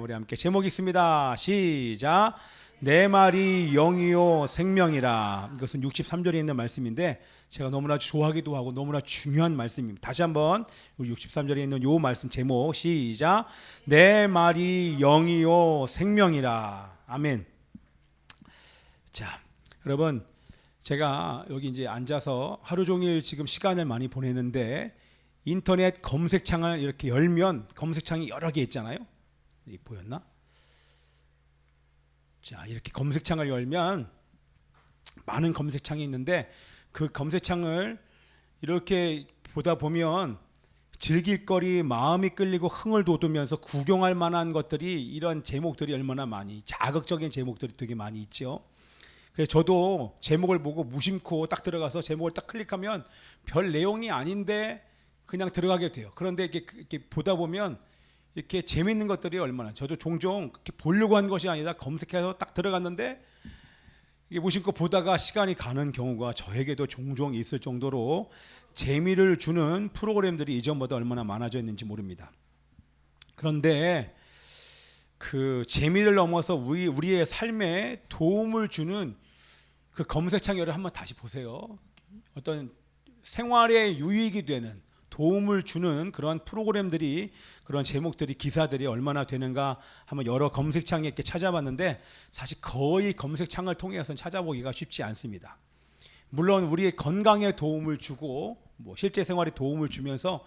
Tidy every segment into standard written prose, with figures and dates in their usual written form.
우리 함께 제목이 있습니다. 시작. 내 말이 영이요 생명이라. 이것은 63절에 있는 말씀인데 제가 너무나 좋아하기도 하고 너무나 중요한 말씀입니다. 다시 한번 우리 63절에 있는 요 말씀 제목 시작. 내 말이 영이요 생명이라. 아멘. 자, 여러분, 제가 여기 이제 앉아서 하루 종일 지금 시간을 많이 보내는데 인터넷 검색창을 이렇게 열면 검색창이 여러 개 있잖아요. 이 보였나? 자, 이렇게 검색창을 열면 많은 검색창이 있는데 그 검색창을 이렇게 보다 보면 즐길 거리, 마음이 끌리고 흥을 돋우면서 구경할 만한 것들이, 이런 제목들이 얼마나 많이, 자극적인 제목들이 되게 많이 있죠. 그래서 저도 제목을 보고 무심코 딱 들어가서 제목을 딱 클릭하면 별 내용이 아닌데 그냥 들어가게 돼요. 그런데 이렇게 보다 보면 이렇게 재밌는 것들이 얼마나, 저도 종종 그렇게 보려고 한 것이 아니라 검색해서 딱 들어갔는데 이게 무심코 보다가 시간이 가는 경우가 저에게도 종종 있을 정도로 재미를 주는 프로그램들이 이전보다 얼마나 많아져 있는지 모릅니다. 그런데 그 재미를 넘어서 우리의 삶에 도움을 주는 그 검색창을 한번 다시 보세요. 어떤 생활에 유익이 되는, 도움을 주는 그런 프로그램들이, 그런 제목들이, 기사들이 얼마나 되는가 한번 여러 검색창에 이렇게 찾아봤는데 사실 거의 검색창을 통해서는 찾아보기가 쉽지 않습니다. 물론 우리의 건강에 도움을 주고 실제 생활에 도움을 주면서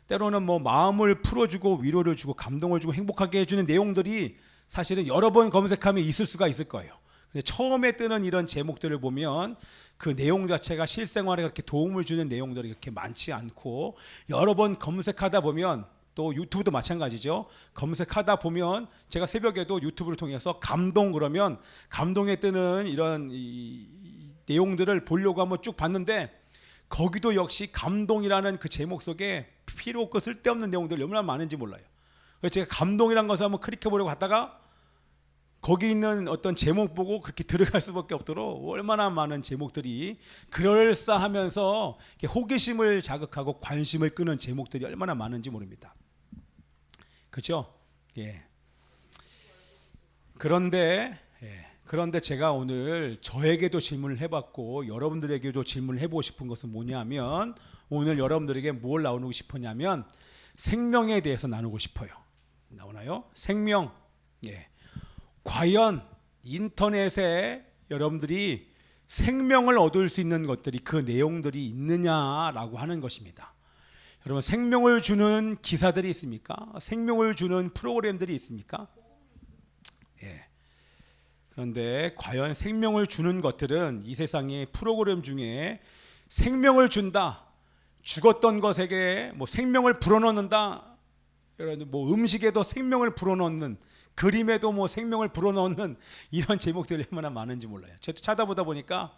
때로는 마음을 풀어주고 위로를 주고 감동을 주고 행복하게 해주는 내용들이 사실은 여러 번 검색하면 있을 수가 있을 거예요. 근데 처음에 뜨는 이런 제목들을 보면 그 내용 자체가 실생활에 그렇게 도움을 주는 내용들이 그렇게 많지 않고, 여러 번 검색하다 보면, 또 유튜브도 마찬가지죠. 검색하다 보면 제가 새벽에도 유튜브를 통해서 감동, 그러면 감동에 뜨는 이런 내용들을 보려고 한번 쭉 봤는데 거기도 역시 감동이라는 그 제목 속에 필요 없고 쓸데없는 내용들이 얼마나 많은지 몰라요. 그래서 제가 감동이라는 것을 한번 클릭해 보려고 갔다가 거기 있는 어떤 제목 보고 그렇게 들어갈 수밖에 없도록 얼마나 많은 제목들이, 그럴싸하면서 호기심을 자극하고 관심을 끄는 제목들이 얼마나 많은지 모릅니다. 그렇죠? 예. 그런데 제가 오늘 저에게도 질문을 해봤고 여러분들에게도 질문을 해보고 싶은 것은 뭐냐면, 오늘 여러분들에게 뭘 나누고 싶었냐면 생명에 대해서 나누고 싶어요. 나오나요? 생명. 예. 과연 인터넷에 여러분들이 생명을 얻을 수 있는 것들이, 그 내용들이 있느냐라고 하는 것입니다. 여러분, 생명을 주는 기사들이 있습니까? 생명을 주는 프로그램들이 있습니까? 예. 그런데 과연 생명을 주는 것들은, 이 세상의 프로그램 중에 생명을 준다, 죽었던 것에게 생명을 불어넣는다, 음식에도 생명을 불어넣는, 그림에도 생명을 불어넣는 이런 제목들이 얼마나 많은지 몰라요. 저도 찾아보다 보니까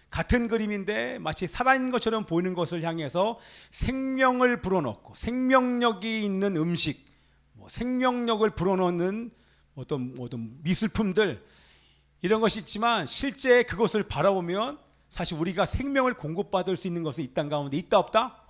같은 그림인데 마치 살아있는 것처럼 보이는 것을 향해서 생명을 불어넣고 생명력이 있는 음식, 생명력을 불어넣는 어떤 미술품들, 이런 것이 있지만 실제 그것을 바라보면 사실 우리가 생명을 공급받을 수 있는 것은 이 땅 가운데 있다 없다?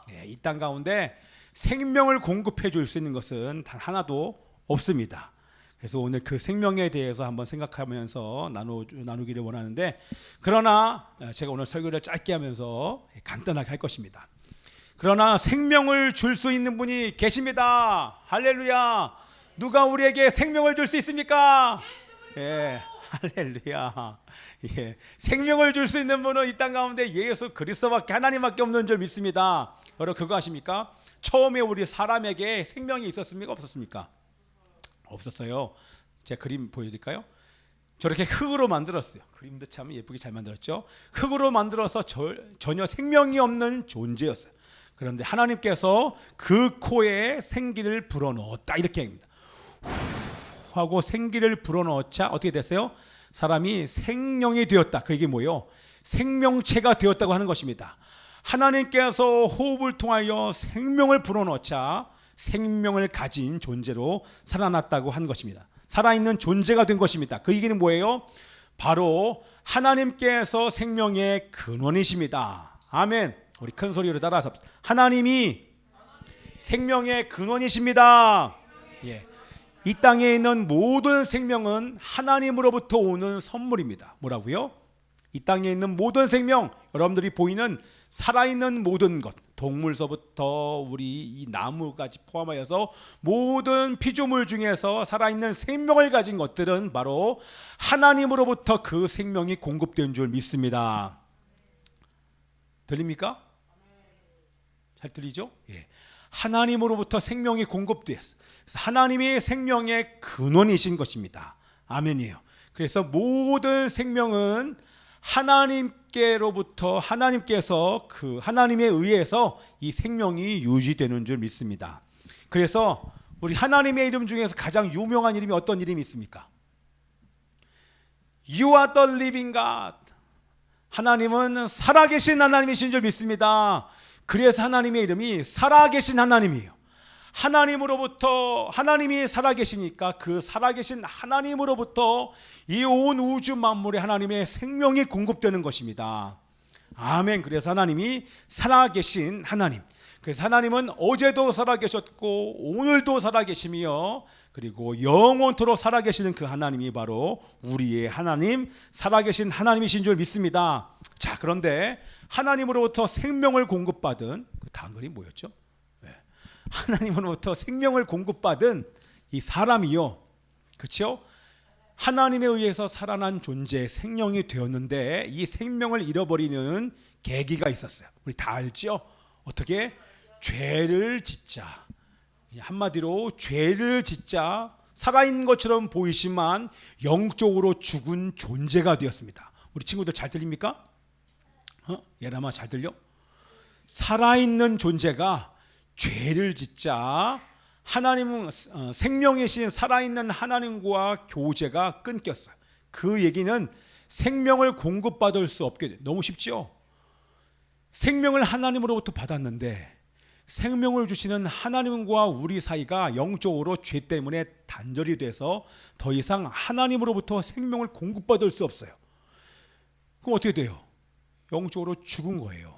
네, 이 땅 가운데 생명을 공급해 줄 수 있는 것은 단 하나도 없습니다. 그래서 오늘 그 생명에 대해서 한번 생각하면서 나누기를 원하는데, 그러나 제가 오늘 설교를 짧게 하면서 간단하게 할 것입니다. 그러나 생명을 줄 수 있는 분이 계십니다. 할렐루야. 누가 우리에게 생명을 줄 수 있습니까? 예, 할렐루야. 예, 생명을 줄 수 있는 분은 이 땅 가운데 예수 그리스도밖에, 하나님밖에 없는 줄 믿습니다. 여러분, 그거 아십니까? 처음에 우리 사람에게 생명이 있었습니까? 없었습니까? 없었어요. 제가 그림 보여드릴까요? 저렇게 흙으로 만들었어요. 그림도 참 예쁘게 잘 만들었죠. 흙으로 만들어서 전혀 생명이 없는 존재였어요. 그런데 하나님께서 그 코에 생기를 불어넣었다, 이렇게 합니다. 후 하고 생기를 불어넣자 어떻게 됐어요? 사람이 생명이 되었다. 그게 뭐예요? 생명체가 되었다고 하는 것입니다. 하나님께서 호흡을 통하여 생명을 불어넣자 생명을 가진 존재로 살아났다고 한 것입니다. 살아있는 존재가 된 것입니다. 그 얘기는 뭐예요? 바로 하나님께서 생명의 근원이십니다. 아멘. 우리 큰 소리로 따라서 하나님이 생명의 근원이십니다. 예. 이 땅에 있는 모든 생명은 하나님으로부터 오는 선물입니다. 뭐라고요? 이 땅에 있는 모든 생명, 여러분들이 보이는 살아있는 모든 것, 동물서부터 우리 이 나무까지 포함하여서 모든 피조물 중에서 살아있는 생명을 가진 것들은 바로 하나님으로부터 그 생명이 공급된 줄 믿습니다. 들립니까? 잘 들리죠? 예. 하나님으로부터 생명이 공급되었어요. 하나님이 생명의 근원이신 것입니다. 아멘이에요. 그래서 모든 생명은 하나님께로부터 하나님께서 그 하나님에 의해서 이 생명이 유지되는 줄 믿습니다. 그래서 우리 하나님의 이름 중에서 가장 유명한 이름이 어떤 이름이 있습니까? You are the living God. 하나님은 살아계신 하나님이신 줄 믿습니다. 그래서 하나님의 이름이 살아계신 하나님이에요. 하나님으로부터, 하나님이 살아계시니까 그 살아계신 하나님으로부터 이 온 우주 만물에 하나님의 생명이 공급되는 것입니다. 아멘. 그래서 하나님이 살아계신 하나님. 그래서 하나님은 어제도 살아계셨고 오늘도 살아계시며 그리고 영원토록 살아계시는 그 하나님이 바로 우리의 하나님, 살아계신 하나님이신 줄 믿습니다. 자, 그런데 하나님으로부터 생명을 공급받은 그 다음 글이 뭐였죠? 하나님으로부터 생명을 공급받은 이 사람이요, 그렇죠? 하나님에 의해서 살아난 존재, 생명이 되었는데 이 생명을 잃어버리는 계기가 있었어요. 우리 다 알죠? 어떻게? 죄를 짓자. 한마디로 죄를 짓자 살아있는 것처럼 보이지만 영적으로 죽은 존재가 되었습니다. 우리 친구들 잘 들립니까? 예람아 잘 들려? 살아있는 존재가 죄를 짓자 하나님은 생명이신 살아있는 하나님과 교제가 끊겼어요. 그 얘기는 생명을 공급받을 수 없게 돼. 너무 쉽죠? 생명을 하나님으로부터 받았는데 생명을 주시는 하나님과 우리 사이가 영적으로 죄 때문에 단절이 돼서 더 이상 하나님으로부터 생명을 공급받을 수 없어요. 그럼 어떻게 돼요? 영적으로 죽은 거예요.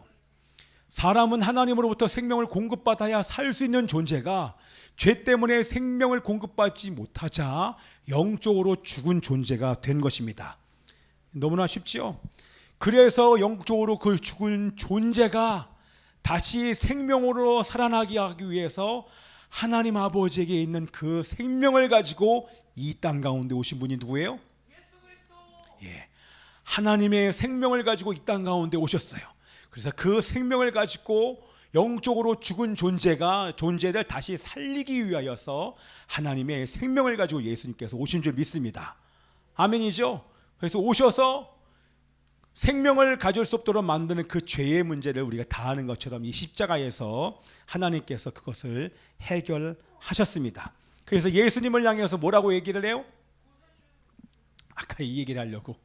사람은 하나님으로부터 생명을 공급받아야 살 수 있는 존재가 죄 때문에 생명을 공급받지 못하자 영적으로 죽은 존재가 된 것입니다. 너무나 쉽죠? 그래서 영적으로 그 죽은 존재가 다시 생명으로 살아나게 하기 위해서 하나님 아버지에게 있는 그 생명을 가지고 이 땅 가운데 오신 분이 누구예요? 예, 하나님의 생명을 가지고 이 땅 가운데 오셨어요. 그래서 그 생명을 가지고 영적으로 죽은 존재를 다시 살리기 위하여서 하나님의 생명을 가지고 예수님께서 오신 줄 믿습니다. 아멘이죠? 그래서 오셔서 생명을 가질 수 없도록 만드는 그 죄의 문제를 우리가 다 아는 것처럼 이 십자가에서 하나님께서 그것을 해결하셨습니다. 그래서 예수님을 향해서 뭐라고 얘기를 해요? 아까 이 얘기를 하려고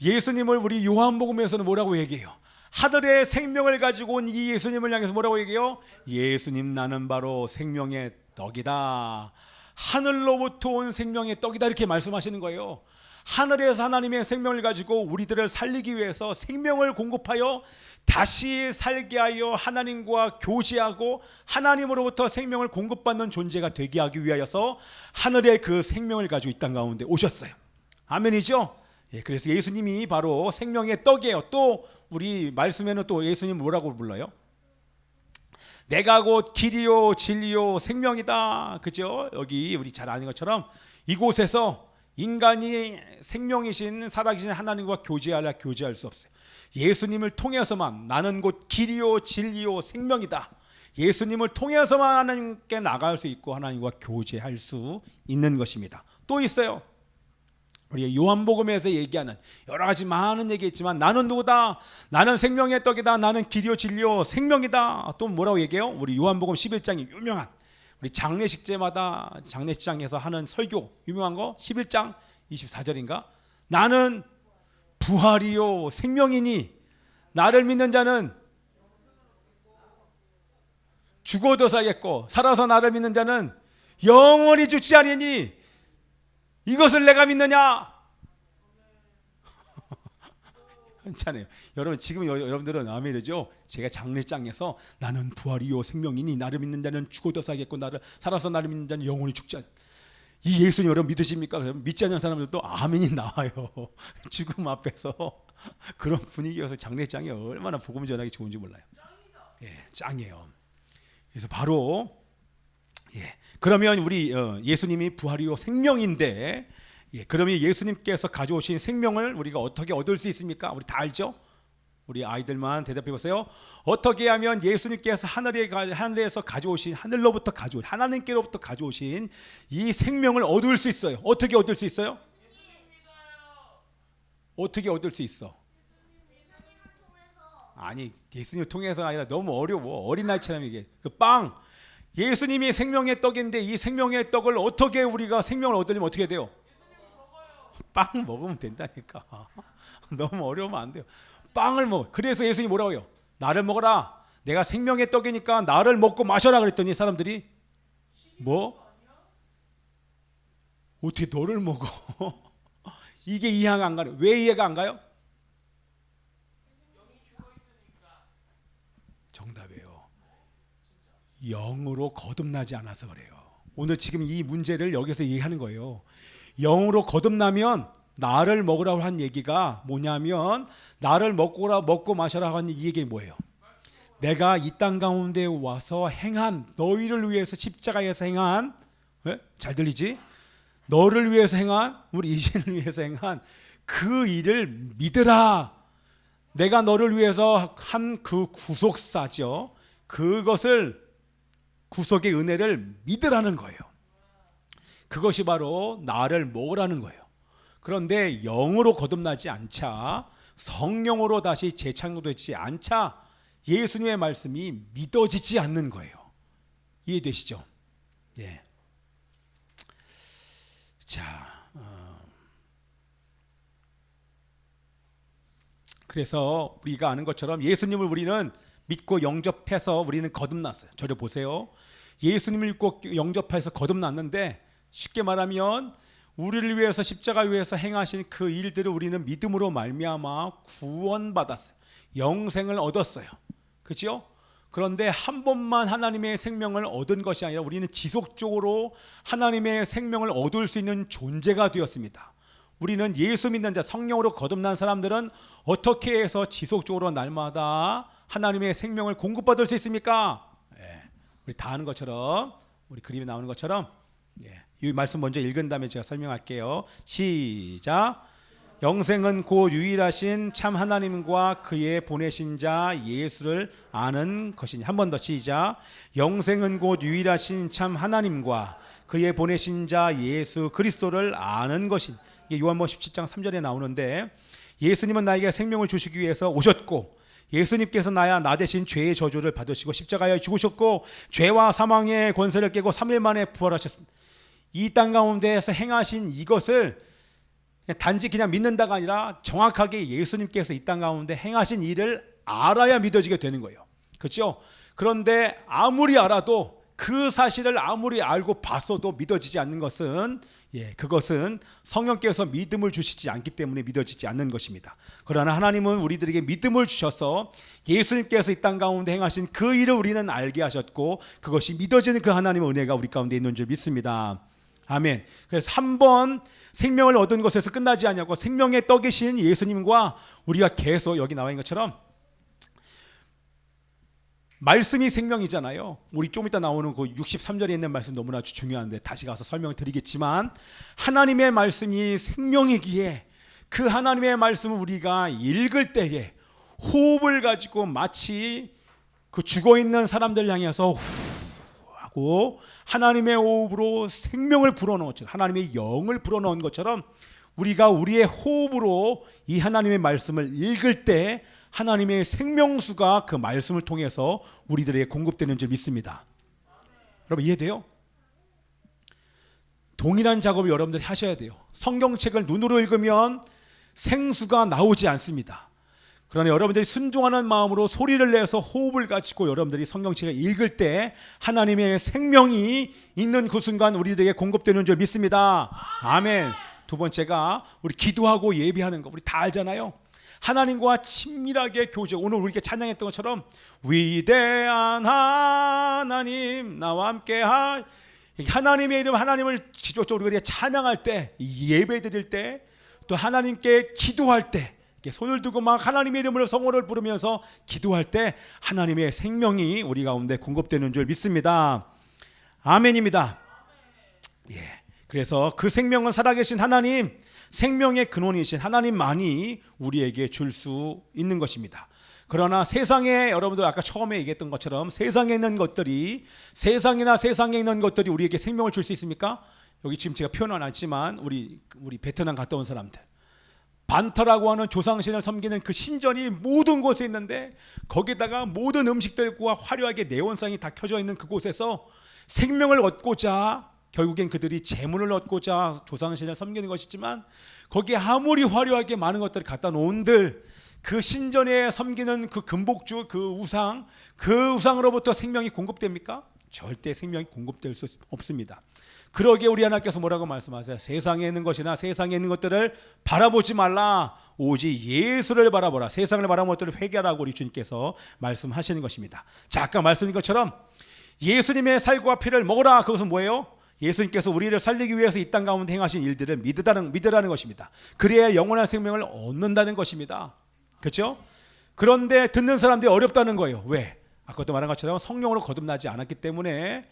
예수님을 우리 요한복음에서는 뭐라고 얘기해요? 하늘의 생명을 가지고 온 이 예수님을 향해서 뭐라고 얘기해요? 예수님, 나는 바로 생명의 떡이다. 하늘로부터 온 생명의 떡이다, 이렇게 말씀하시는 거예요. 하늘에서 하나님의 생명을 가지고 우리들을 살리기 위해서 생명을 공급하여 다시 살게 하여 하나님과 교제하고 하나님으로부터 생명을 공급받는 존재가 되게 하기 위하여서 하늘의 그 생명을 가지고 이 땅 가운데 오셨어요. 아멘이죠? 예, 그래서 예수님이 바로 생명의 떡이에요. 또 우리 말씀에는 또 예수님 뭐라고 불러요? 내가 곧 길이요 진리요 생명이다. 그죠? 여기 우리 잘 아는 것처럼 이곳에서 인간이 생명이신 살아계신 하나님과 교제할 수 없어요. 예수님을 통해서만, 나는 곧 길이요 진리요 생명이다. 예수님을 통해서만 하나님께 나갈 수 있고 하나님과 교제할 수 있는 것입니다. 또 있어요. 우리 요한복음에서 얘기하는 여러 가지 많은 얘기 있지만 나는 누구다? 나는 생명의 떡이다. 나는 길이요 진리요 생명이다. 또 뭐라고 얘기해요? 우리 요한복음 11장이 유명한 우리 장례식제마다 장례식장에서 하는 설교 유명한 거 11장 24절인가? 나는 부활이요 생명이니 나를 믿는 자는 죽어도 살겠고 살아서 나를 믿는 자는 영원히 죽지 아니니 이것을 내가 믿느냐? 괜찮아요. 여러분 지금 여러분들은 아멘이죠. 제가 장례장에서 나는 부활이요 생명이니 나를 믿는 자는 죽어도 살겠고 살아서 나를 믿는 자는 영원히 죽지 않. 이 예수님 여러분 믿으십니까? 그러면 믿지 않는 사람들도 아멘이 나와요. 죽음 앞에서 그런 분위기여서 장례장이 얼마나 복음 전하기 좋은지 몰라요. 예, 짱이에요. 그래서 바로 그러면 우리 예수님이 부활이요 생명인데, 그러면 예수님께서 가져오신 생명을 우리가 어떻게 얻을 수 있습니까? 우리 다 알죠? 우리 아이들만 대답해 보세요. 어떻게 하면 예수님께서 하늘에서 가져오신, 하늘로부터 가져오신, 하나님께로부터 가져오신 이 생명을 얻을 수 있어요? 어떻게 얻을 수 있어요? 어떻게 얻을 수 있어? 아니, 예수님을 통해서가 아니라 너무 어려워. 어린아이처럼 이게 그 빵, 예수님이 생명의 떡인데 이 생명의 떡을 어떻게 우리가 생명을 얻으려면 어떻게 돼요? 빵 먹으면 된다니까. 너무 어려우면 안 돼요. 빵을 먹어. 그래서 예수님이 뭐라고 해요? 나를 먹어라. 내가 생명의 떡이니까 나를 먹고 마셔라 그랬더니 사람들이 뭐? 어떻게 너를 먹어? 이게 이해가 안 가요. 왜 이해가 안 가요? 정답이에요. 영으로 거듭나지 않아서 그래요. 오늘 지금 이 문제를 여기서 얘기하는 거예요. 영으로 거듭나면 나를 먹으라고 한 얘기가 뭐냐면, 나를 먹고 마셔라 하는 이 얘기 뭐예요? 내가 이 땅 가운데 와서 행한, 너희를 위해서 십자가에서 행한, 잘 들리지? 너를 위해서 행한, 우리 이신을 위해서 행한 그 일을 믿으라. 내가 너를 위해서 한 그 구속사죠. 그것을, 구속의 은혜를 믿으라는 거예요. 그것이 바로 나를 먹으라는 거예요. 그런데 영으로 거듭나지 않자, 성령으로 다시 재창조되지 않자 예수님의 말씀이 믿어지지 않는 거예요. 이해되시죠? 예. 자, 그래서 우리가 아는 것처럼 예수님을 우리는 믿고 영접해서 우리는 거듭났어요. 저를 보세요. 예수님을 믿고 영접해서 거듭났는데, 쉽게 말하면 우리를 위해서 십자가 위에서 행하신 그 일들을 우리는 믿음으로 말미암아 구원받았어요. 영생을 얻었어요. 그렇죠? 그런데 한 번만 하나님의 생명을 얻은 것이 아니라 우리는 지속적으로 하나님의 생명을 얻을 수 있는 존재가 되었습니다. 우리는 예수 믿는 자, 성령으로 거듭난 사람들은 어떻게 해서 지속적으로 날마다 하나님의 생명을 공급받을 수 있습니까? 우리 다 아는 것처럼, 우리 그림에 나오는 것처럼, 이 말씀 먼저 읽은 다음에 제가 설명할게요. 시작. 영생은 곧 유일하신 참 하나님과 그의 보내신 자 예수를 아는 것이니. 한 번 더 시작. 영생은 곧 유일하신 참 하나님과 그의 보내신 자 예수 그리스도를 아는 것이니. 이게 요한복음 17장 3절에 나오는데, 예수님은 나에게 생명을 주시기 위해서 오셨고, 예수님께서 나 대신 죄의 저주를 받으시고 십자가에 죽으셨고 죄와 사망의 권세를 깨고 3일 만에 부활하셨습니다. 이 땅 가운데에서 행하신 이것을 단지 그냥 믿는다가 아니라 정확하게 예수님께서 이 땅 가운데 행하신 일을 알아야 믿어지게 되는 거예요. 그렇죠? 그런데 아무리 알아도, 그 사실을 아무리 알고 봤어도 믿어지지 않는 것은, 그것은 성령께서 믿음을 주시지 않기 때문에 믿어지지 않는 것입니다. 그러나 하나님은 우리들에게 믿음을 주셔서 예수님께서 이 땅 가운데 행하신 그 일을 우리는 알게 하셨고, 그것이 믿어지는 그 하나님의 은혜가 우리 가운데 있는 줄 믿습니다. 아멘. 그래서 한 번 생명을 얻은 것에서 끝나지 않냐고, 생명의 떡이신 예수님과 우리가 계속, 여기 나와 있는 것처럼 말씀이 생명이잖아요. 우리 좀 이따 나오는 그 63절에 있는 말씀 너무나 중요한데 다시 가서 설명을 드리겠지만, 하나님의 말씀이 생명이기에 그 하나님의 말씀을 우리가 읽을 때에 호흡을 가지고 마치 그 죽어있는 사람들 향해서 후 하고 하나님의 호흡으로 생명을 불어넣은 것처럼, 하나님의 영을 불어넣은 것처럼 우리가 우리의 호흡으로 이 하나님의 말씀을 읽을 때 하나님의 생명수가 그 말씀을 통해서 우리들에게 공급되는 줄 믿습니다. 여러분 이해돼요? 동일한 작업을 여러분들이 하셔야 돼요. 성경책을 눈으로 읽으면 생수가 나오지 않습니다. 그러나 여러분들이 순종하는 마음으로 소리를 내서 호흡을 갖추고 여러분들이 성경책을 읽을 때 하나님의 생명이 있는 그 순간 우리들에게 공급되는 줄 믿습니다. 아멘. 두 번째가 우리 기도하고 예배하는 거, 우리 다 알잖아요. 하나님과 친밀하게 교제, 오늘 우리가 찬양했던 것처럼 위대한 하나님 나와 함께 하나님의 이름, 하나님을 직접적으로 우리가 찬양할 때, 예배 드릴 때, 또 하나님께 기도할 때, 이렇게 손을 들고 막 하나님의 이름으로 성호를 부르면서 기도할 때 하나님의 생명이 우리 가운데 공급되는 줄 믿습니다. 아멘입니다. 예. 그래서 그 생명은 살아계신 하나님, 생명의 근원이신 하나님만이 우리에게 줄 수 있는 것입니다. 그러나 세상에, 여러분들 아까 처음에 얘기했던 것처럼 세상에 있는 것들이, 세상이나 세상에 있는 것들이 우리에게 생명을 줄 수 있습니까? 여기 지금 제가 표현은 안 했지만 우리 베트남 갔다 온 사람들, 반타라고 하는 조상신을 섬기는 그 신전이 모든 곳에 있는데, 거기다가 모든 음식들과 화려하게 내원상이 다 켜져 있는 그곳에서 생명을 얻고자, 결국엔 그들이 재물을 얻고자 조상신을 섬기는 것이지만, 거기에 아무리 화려하게 많은 것들을 갖다 놓은들 그 신전에 섬기는 그 금복주, 그 우상으로부터 생명이 공급됩니까? 절대 생명이 공급될 수 없습니다. 그러기에 우리 하나님께서 뭐라고 말씀하세요? 세상에 있는 것이나 세상에 있는 것들을 바라보지 말라, 오직 예수를 바라보라. 세상을 바라보는 것들을 회개하라고 우리 주님께서 말씀하시는 것입니다. 자, 아까 말씀드린 것처럼 예수님의 살과 피를 먹으라. 그것은 뭐예요? 예수님께서 우리를 살리기 위해서 이 땅 가운데 행하신 일들을 믿으라는 것입니다. 그래야 영원한 생명을 얻는다는 것입니다. 그렇죠? 그런데 듣는 사람들이 어렵다는 거예요. 왜? 아까도 말한 것처럼 성령으로 거듭나지 않았기 때문에,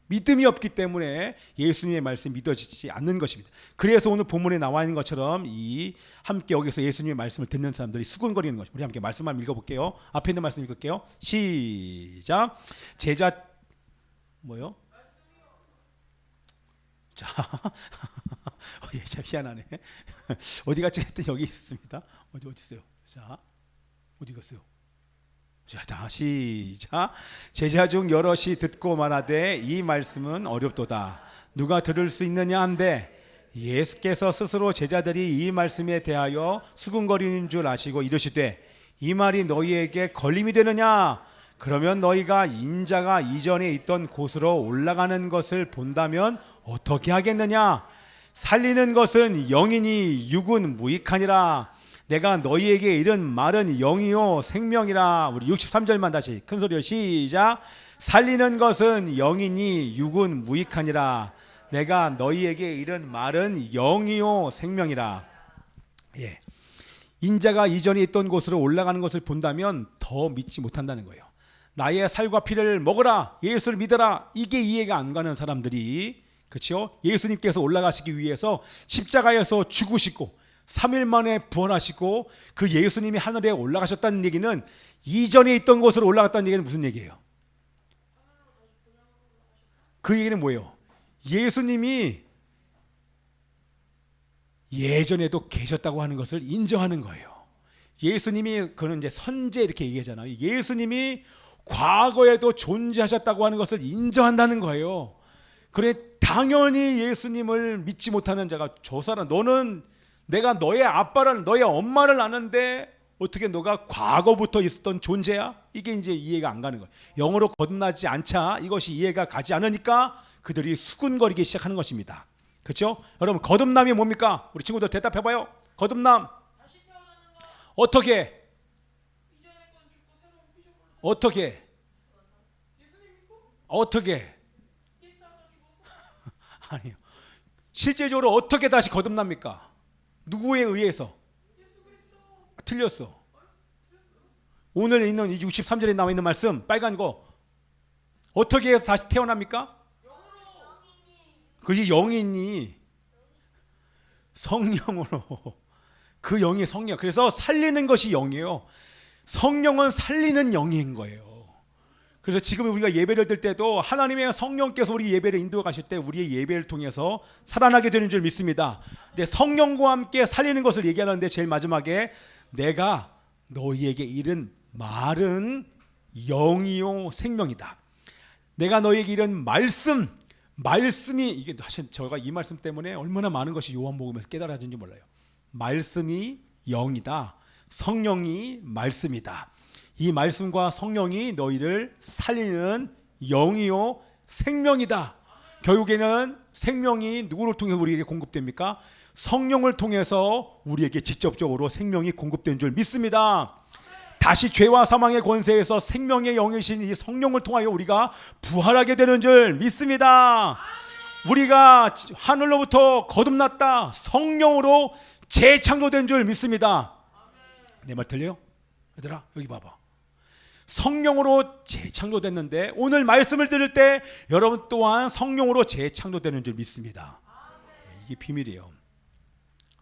믿음이 없기 때문에 예수님의 말씀이 믿어지지 않는 것입니다. 그래서 오늘 본문에 나와 있는 것처럼 이 함께 여기서 예수님의 말씀을 듣는 사람들이 수군거리는 것입니다. 우리 함께 말씀만 읽어볼게요. 앞에 있는 말씀 읽을게요. 시작. 제자 뭐요? 자, 참 희한하네. 어디 갔지? 했더니 여기 있습니다. 어디 있어요? 자, 어디 갔어요? 자, 시작. 제자 중 여럿이 듣고 말하되 이 말씀은 어렵도다. 누가 들을 수 있느냐 한데, 예수께서 스스로 제자들이 이 말씀에 대하여 수군거리는 줄 아시고 이르시되, 이 말이 너희에게 걸림이 되느냐? 그러면 너희가 인자가 이전에 있던 곳으로 올라가는 것을 본다면 어떻게 하겠느냐? 살리는 것은 영이니 육은 무익하니라. 내가 너희에게 이른 말은 영이요 생명이라. 우리 63절만 다시 큰 소리로 시작. 살리는 것은 영이니 육은 무익하니라. 내가 너희에게 이른 말은 영이요 생명이라. 예. 인자가 이전에 있던 곳으로 올라가는 것을 본다면 더 믿지 못한다는 거예요. 나의 살과 피를 먹으라, 예수를 믿어라, 이게 이해가 안 가는 사람들이, 그렇죠? 예수님께서 올라가시기 위해서 십자가에서 죽으시고 3일 만에 부활하시고 그 예수님이 하늘에 올라가셨다는 얘기는, 이전에 있던 곳으로 올라갔다는 얘기는 무슨 얘기예요? 그 얘기는 뭐예요? 예수님이 예전에도 계셨다고 하는 것을 인정하는 거예요. 예수님이, 그는 이제 선제 이렇게 얘기하잖아요. 예수님이 과거에도 존재하셨다고 하는 것을 인정한다는 거예요. 그래, 당연히 예수님을 믿지 못하는 자가, 저 사람, 너는 내가 너의 아빠를, 너의 엄마를 아는데 어떻게 너가 과거부터 있었던 존재야? 이게 이제 이해가 안 가는 거예요. 영으로 거듭나지 않자 이것이 이해가 가지 않으니까 그들이 수군거리기 시작하는 것입니다. 그렇죠? 여러분, 거듭남이 뭡니까? 우리 친구들 대답해봐요. 거듭남 어떻게? 아니요. 실제적으로 어떻게 다시 거듭납니까? 누구에 의해서? 틀렸어. 오늘 있는 63절에 나와 있는 말씀, 빨간 거, 어떻게 해서 다시 태어납니까? 그게 영이니 성령으로. 그 영이 성령. 그래서 살리는 것이 영이에요. 성령은 살리는 영인 거예요. 그래서 지금 우리가 예배를 드릴 때도 하나님의 성령께서 우리 예배를 인도해 가실 때 우리의 예배를 통해서 살아나게 되는 줄 믿습니다. 근데 성령과 함께 살리는 것을 얘기하는데, 제일 마지막에 내가 너희에게 이른 말은 영이요 생명이다. 내가 너희에게 이른 말씀이, 이게 사실 제가 이 말씀 때문에 얼마나 많은 것이 요한복음에서 깨달아진지 몰라요. 말씀이 영이다. 성령이 말씀이다. 이 말씀과 성령이 너희를 살리는 영이요 생명이다. 결국에는 생명이 누구를 통해 우리에게 공급됩니까? 성령을 통해서 우리에게 직접적으로 생명이 공급된 줄 믿습니다. 다시 죄와 사망의 권세에서 생명의 영이신 이 성령을 통하여 우리가 부활하게 되는 줄 믿습니다. 우리가 하늘로부터 거듭났다, 성령으로 재창조된 줄 믿습니다. 내 말 들려요? 얘들아 여기 봐봐. 성령으로 재창조됐는데 오늘 말씀을 들을 때 여러분 또한 성령으로 재창조되는 줄 믿습니다. 이게 비밀이에요.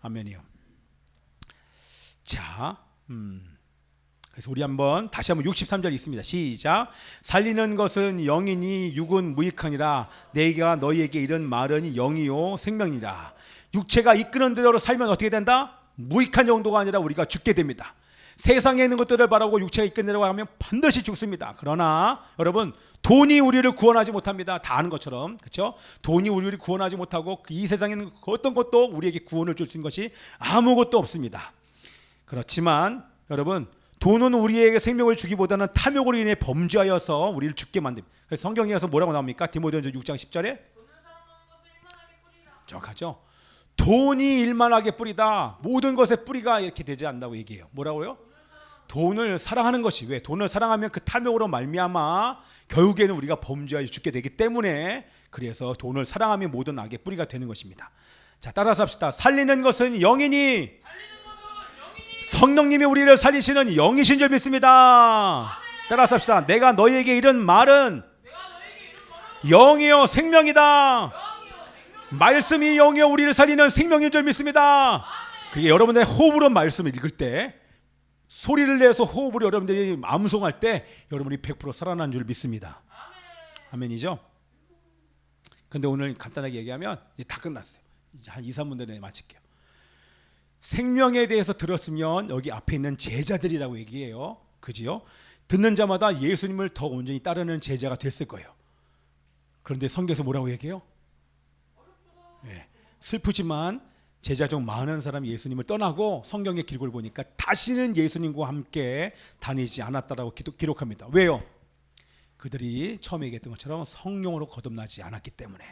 아멘이요. 자, 그래서 우리 다시 한번 63절 있습니다. 시작. 살리는 것은 영이니 육은 무익하니라. 내가 너희에게 이런 말은 영이요 생명이라. 육체가 이끄는 대로 살면 어떻게 된다? 무익한 정도가 아니라 우리가 죽게 됩니다. 세상에 있는 것들을 바라고 육체가 이끄는 대로 하면 반드시 죽습니다. 그러나 여러분, 돈이 우리를 구원하지 못합니다. 다 아는 것처럼, 그렇죠? 돈이 우리를 구원하지 못하고 이 세상에 있는 어떤 것도 우리에게 구원을 줄 수 있는 것이 아무것도 없습니다. 그렇지만 여러분, 돈은 우리에게 생명을 주기보다는 탐욕으로 인해 범죄하여서 우리를 죽게 만듭니다. 그래서 성경에서 뭐라고 나옵니까? 디모데전서 6장 10절에 정확하죠? 돈이 일만하게 뿌리다. 모든 것의 뿌리가 이렇게 되지 않는다고 얘기해요. 뭐라고요? 돈을 사랑하는 것이, 왜? 돈을 사랑하면 그 탐욕으로 말미암아 결국에는 우리가 범죄하여 죽게 되기 때문에, 그래서 돈을 사랑하면 모든 악의 뿌리가 되는 것입니다. 자, 따라서 합시다. 살리는 것은 영이니 성령님이 우리를 살리시는 영이신 줄 믿습니다. 따라서 합시다. 내가 너희에게 이런 말은 영이요 생명이다. 말씀이 영이요 우리를 살리는 생명인 줄 믿습니다. 그게 여러분들의 호흡으로 말씀을 읽을 때, 소리를 내서 호흡으로 여러분들이 암송할 때 여러분이 100% 살아난 줄 믿습니다. 아멘이죠? 근데 오늘 간단하게 얘기하면 이제 다 끝났어요. 이제 한 2, 3분 내에 마칠게요. 생명에 대해서 들었으면 여기 앞에 있는 제자들이라고 얘기해요. 그지요? 듣는 자마다 예수님을 더 온전히 따르는 제자가 됐을 거예요. 그런데 성경에서 뭐라고 얘기해요? 네. 슬프지만 제자 중 많은 사람이 예수님을 떠나고 성경의 기록을 보니까 다시는 예수님과 함께 다니지 않았다라고 기록합니다. 왜요? 그들이 처음에 얘기했던 것처럼 성령으로 거듭나지 않았기 때문에.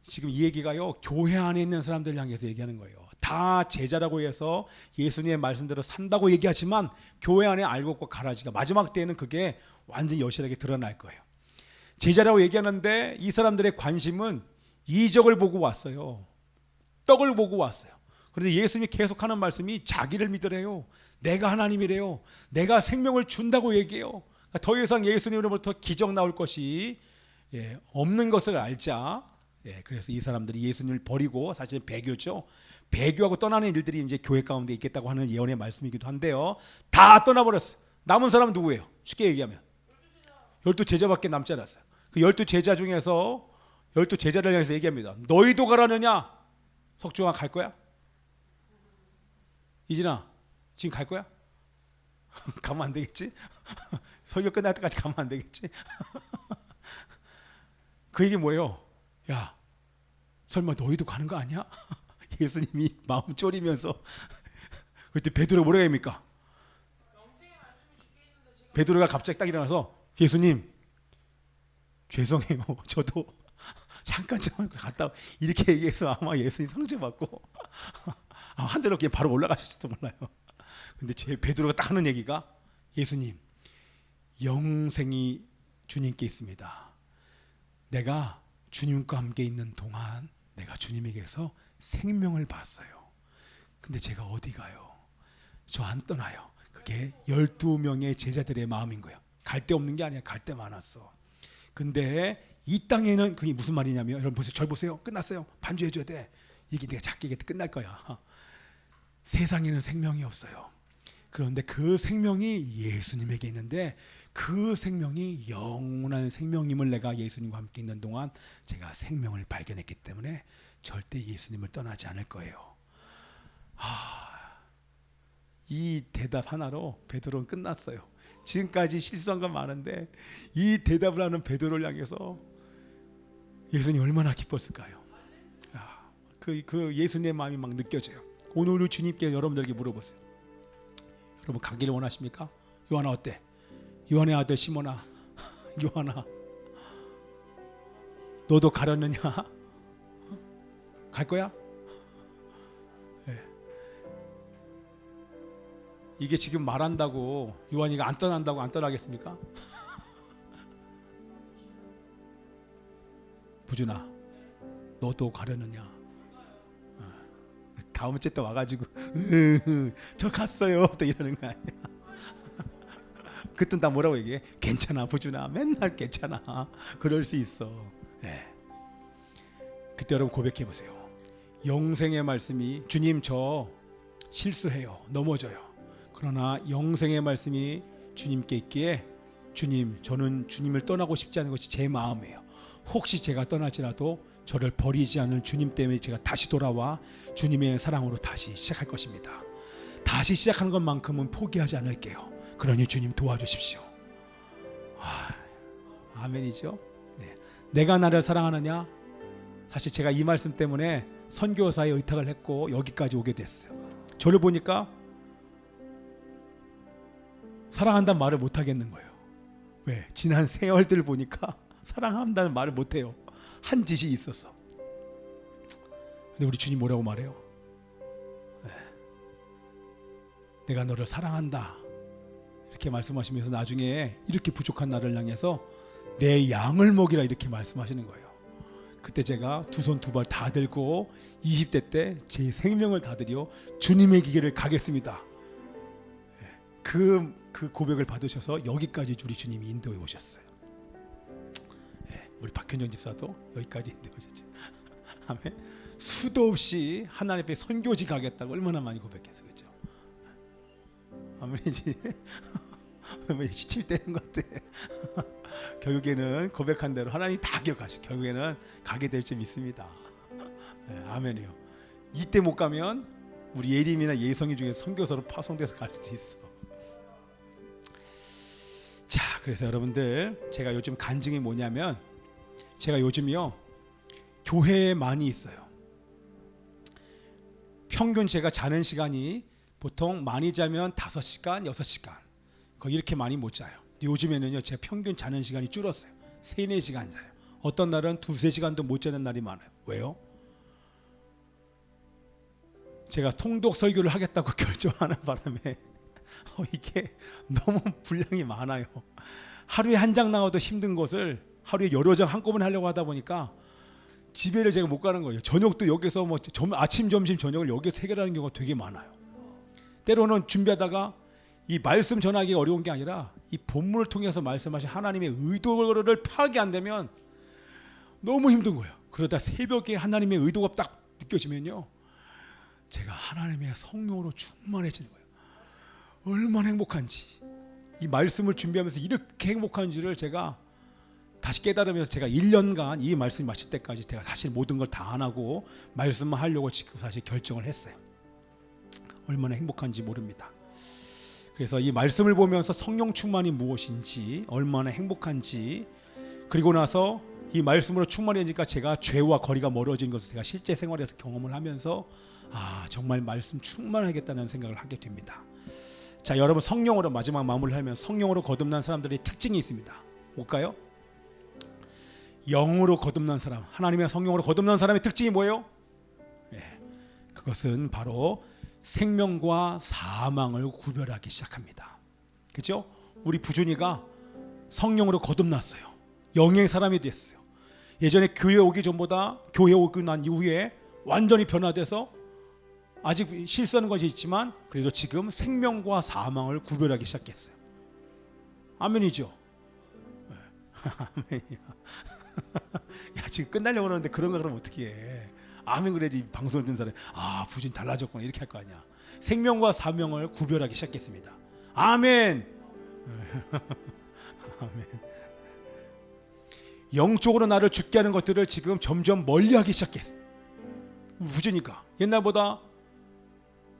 지금 이 얘기가요, 교회 안에 있는 사람들 향해서 얘기하는 거예요. 다 제자라고 해서 예수님의 말씀대로 산다고 얘기하지만 교회 안에 알곡과 가라지가 마지막 때에는 그게 완전히 여실하게 드러날 거예요. 제자라고 얘기하는데 이 사람들의 관심은 이적을 보고 왔어요. 떡을 보고 왔어요. 그런데 예수님이 계속하는 말씀이 자기를 믿으래요. 내가 하나님이래요. 내가 생명을 준다고 얘기해요. 더 이상 예수님으로부터 기적 나올 것이 없는 것을 알자. 그래서 이 사람들이 예수님을 버리고, 사실은 배교죠. 배교하고 떠나는 일들이 이제 교회 가운데 있겠다고 하는 예언의 말씀이기도 한데요. 다 떠나버렸어요. 남은 사람은 누구예요? 쉽게 얘기하면 12제자밖에 남지 않았어요. 그 12제자 중에서 12제자를 향해서 얘기합니다. 너희도 가라느냐? 석중아 갈 거야? 이진아 지금 갈 거야? 가면 안 되겠지? 설교 끝날 때까지 가면 안 되겠지? 그 얘기 뭐예요? 야, 설마 너희도 가는 거 아니야? 예수님이 마음 졸이면서 그때 베드로가 뭐라고 합니까? 베드로가 갑자기 딱 일어나서 예수님 죄송해요. 저도 잠깐 갔다 이렇게 얘기해서 아마 예수님 상처받고 한 대로 그냥 바로 올라가실지도 몰라요. 근데 제 베드로가 딱 하는 얘기가, 예수님 영생이 주님께 있습니다. 내가 주님과 함께 있는 동안 내가 주님에게서 생명을 봤어요. 근데 제가 어디 가요? 저 안 떠나요. 그게 12명의 제자들의 마음인 거예요. 갈 데 없는 게 아니야. 갈 데 많았어. 근데 이 땅에는 그게 무슨 말이냐면, 여러분 보세요. 절 보세요. 끝났어요. 반주해줘야 돼. 이게 내가 작게 얘기해도 끝날 거야. 세상에는 생명이 없어요. 그런데 그 생명이 예수님에게 있는데, 그 생명이 영원한 생명임을 내가 예수님과 함께 있는 동안 제가 생명을 발견했기 때문에 절대 예수님을 떠나지 않을 거예요. 이 대답 하나로 베드로는 끝났어요. 지금까지 실수한 건 많은데 이 대답을 하는 베드로를 향해서 예수님 얼마나 기뻤을까요? 그 예수님의 마음이 막 느껴져요. 오늘 주님께 여러분들에게 물어보세요. 여러분 가기를 원하십니까? 요한아 어때? 요한의 아들 시몬아, 요한아 너도 가려느냐? 갈 거야? 이게 지금 말한다고 요한이가 안 떠난다고 안 떠나겠습니까? 부준아, 너도 가려느냐? 다음 주에 또 와가지고 저 갔어요 또 이러는 거 아니야? 그때 나 뭐라고 얘기해? 괜찮아 부준아, 맨날 괜찮아. 그럴 수 있어. 네. 그때 여러분 고백해 보세요. 영생의 말씀이 주님 저 실수해요, 넘어져요. 그러나 영생의 말씀이 주님께 있기에 주님 저는 주님을 떠나고 싶지 않은 것이 제 마음이에요. 혹시 제가 떠날지라도 저를 버리지 않을 주님 때문에 제가 다시 돌아와 주님의 사랑으로 다시 시작할 것입니다. 다시 시작하는 것만큼은 포기하지 않을게요. 그러니 주님 도와주십시오. 아멘이죠. 네. 내가 나를 사랑하느냐? 사실 제가 이 말씀 때문에 선교사에 의탁을 했고 여기까지 오게 됐어요. 저를 보니까 사랑한다는 말을 못 하겠는 거예요. 왜? 지난 세월들 보니까 사랑한다는 말을 못 해요. 한 짓이 있었어. 근데 우리 주님 뭐라고 말해요? 네. 내가 너를 사랑한다 이렇게 말씀하시면서 나중에 이렇게 부족한 나를 향해서 내 양을 먹이라 이렇게 말씀하시는 거예요. 그때 제가 두 손 두 발 다 들고 20대 때 제 생명을 다 드려 주님의 길을 가겠습니다. 그 고백을 받으셔서 여기까지 우리 주님이 인도해 오셨어요. 우리 박현정 집사도 여기까지 인도해 오셨죠. 아멘. 수도 없이 하나님 앞에 선교지 가겠다고 얼마나 많이 고백했어, 그렇죠? 아멘이지. 시침되는 것 같아. 결국에는 고백한 대로 하나님 다 기억하시고 결국에는 가게 될 줄 믿습니다. 아멘이요. 이때 못 가면 우리 예림이나 예성이 중에 선교사로 파송돼서 갈 수도 있어. 자, 그래서 여러분들 제가 요즘 간증이 뭐냐면 제가 요즘요 교회에 많이 있어요. 평균 제가 자는 시간이 보통 많이 자면 5시간, 6시간 거의 이렇게 많이 못 자요. 요즘에는요 제 평균 자는 시간이 줄었어요. 3, 4시간 자요. 어떤 날은 2, 3시간도 못 자는 날이 많아요. 왜요? 제가 통독 설교를 하겠다고 결정하는 바람에 이게 너무 분량이 많아요. 하루에 한 장 나와도 힘든 것을 하루에 여러 장 한꺼번에 하려고 하다 보니까 집에를 제가 못 가는 거예요. 저녁도 여기서 뭐 아침, 점심, 저녁을 여기서 해결하는 경우가 되게 많아요. 때로는 준비하다가 이 말씀 전하기가 어려운 게 아니라 이 본문을 통해서 말씀하신 하나님의 의도를 파악이 안 되면 너무 힘든 거예요. 그러다 새벽에 하나님의 의도가 딱 느껴지면요 제가 하나님의 성령으로 충만해지는 거예요. 얼마나 행복한지, 이 말씀을 준비하면서 이렇게 행복한지를 제가 다시 깨달으면서 제가 1년간 이 말씀이 마칠 때까지 제가 사실 모든 걸 다 안 하고 말씀만 하려고 지금 사실 결정을 했어요. 얼마나 행복한지 모릅니다. 그래서 이 말씀을 보면서 성령 충만이 무엇인지, 얼마나 행복한지, 그리고 나서 이 말씀으로 충만해지니까 제가 죄와 거리가 멀어진 것을 제가 실제 생활에서 경험을 하면서 정말 말씀 충만하겠다는 생각을 하게 됩니다. 자, 여러분 성령으로 마지막 마무리를 하면 성령으로 거듭난 사람들의 특징이 있습니다. 뭘까요? 영으로 거듭난 사람, 하나님의 성령으로 거듭난 사람의 특징이 뭐예요? 그것은 바로 생명과 사망을 구별하기 시작합니다. 그렇죠? 우리 부준이가 성령으로 거듭났어요. 영의 사람이 됐어요. 예전에 교회 오기 전보다 교회 오고 난 이후에 완전히 변화돼서 아직 실수하는 것이 있지만 그래도 지금 생명과 사망을 구별하기 시작했어요. 아멘이죠? 아멘이야. 야, 지금 끝나려고 그러는데 그런가 그러면 어떻게 해? 아멘 그래야지 방송을 듣는 사람이 부진 달라졌구나 이렇게 할 거 아니야. 생명과 사명을 구별하기 시작했습니다. 아멘. 아멘. 영적으로 나를 죽게 하는 것들을 지금 점점 멀리하기 시작했어. 부지니까 옛날보다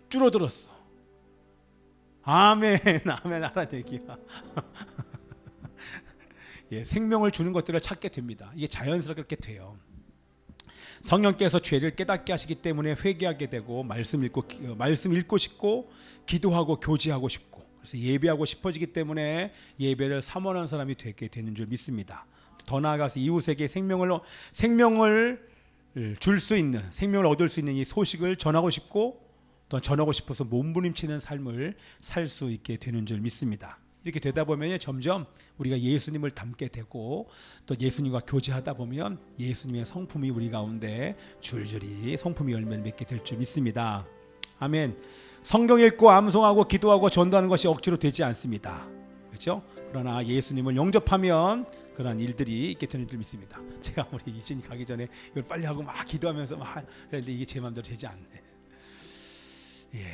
줄어들었어. 아멘. 아멘 하라는 얘기야. 생명을 주는 것들을 찾게 됩니다. 이게 자연스럽게 그렇게 돼요. 성령께서 죄를 깨닫게 하시기 때문에 회개하게 되고 말씀 읽고 싶고 기도하고 교제하고 싶고 그래서 예배하고 싶어지기 때문에 예배를 사모하는 사람이 되게 되는 줄 믿습니다. 더 나아가서 이웃에게 생명을 줄 수 있는, 생명을 얻을 수 있는 이 소식을 전하고 싶고 또 전하고 싶어서 몸부림치는 삶을 살 수 있게 되는 줄 믿습니다. 이렇게 되다 보면 점점 우리가 예수님을 닮게 되고 또 예수님과 교제하다 보면 예수님의 성품이 우리 가운데 줄줄이 성품의 열매를 맺게 될 줄 믿습니다. 아멘. 성경 읽고 암송하고 기도하고 전도하는 것이 억지로 되지 않습니다. 그렇죠? 그러나 예수님을 영접하면 그런 일들이 있게 되는 줄 믿습니다. 제가 우리 이진이 가기 전에 이걸 빨리 하고 막 기도하면서 막 그랬는데 이게 제 마음대로 되지 않네. 예.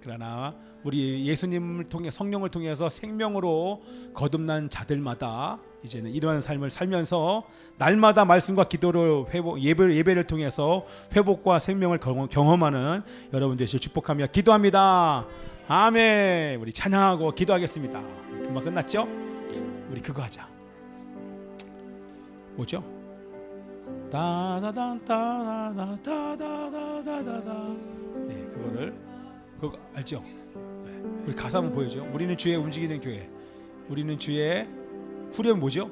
그러나 우리 예수님을 통해 성령을 통해서 생명으로 거듭난 자들마다 이제는 이러한 삶을 살면서 날마다 말씀과 기도로 예배를 통해서 회복과 생명을 경험하는 여러분 되시길 축복하며 기도합니다. 아멘. 우리 찬양하고 기도하겠습니다. 금방 끝났죠? 우리 그거 하자. 뭐죠? 다다다다다다다다다다. 네, 그거 알죠? 네. 우리 가사 한번 보여줘. 우리는 주의 움직이는 교회. 우리는 주의 후렴 뭐죠?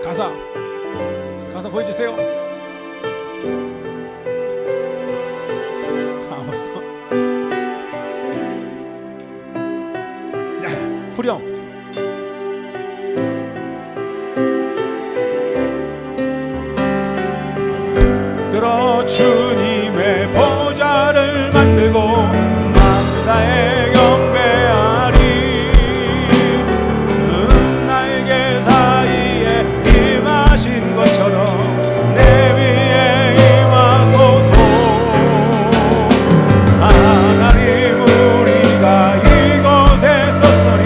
가사 보여주세요. 알았어. 야, 후렴. 들어 주님의 보좌를 만들고 만다의 경배하리. 날개 사이에 임하신 것처럼 내 위에 임하소서. 하나님 우리가 이곳에 섰으니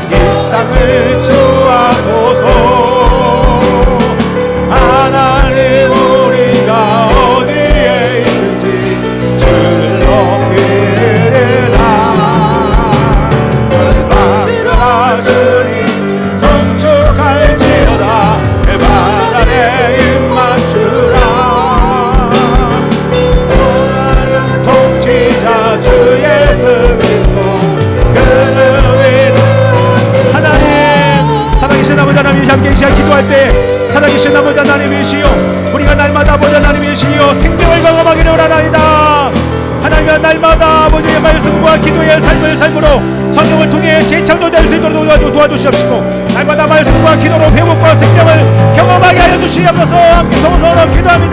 이 땅을 지우소서. 함께 이 시간 기도할 때 살아계신 아버지 하나님이시여, 우리가 날마다 아버지 하나님이시여 생명을 경험하기를 원하나이다. 하나님은 날마다 아버지의 말씀과 기도의 삶으로 성령을 통해 재창조될 수 있도록 도와주시옵시고 날마다 말씀과 기도로 회복과 생명을 경험하게 하여 주시옵소서. 함께 서로 기도합니다.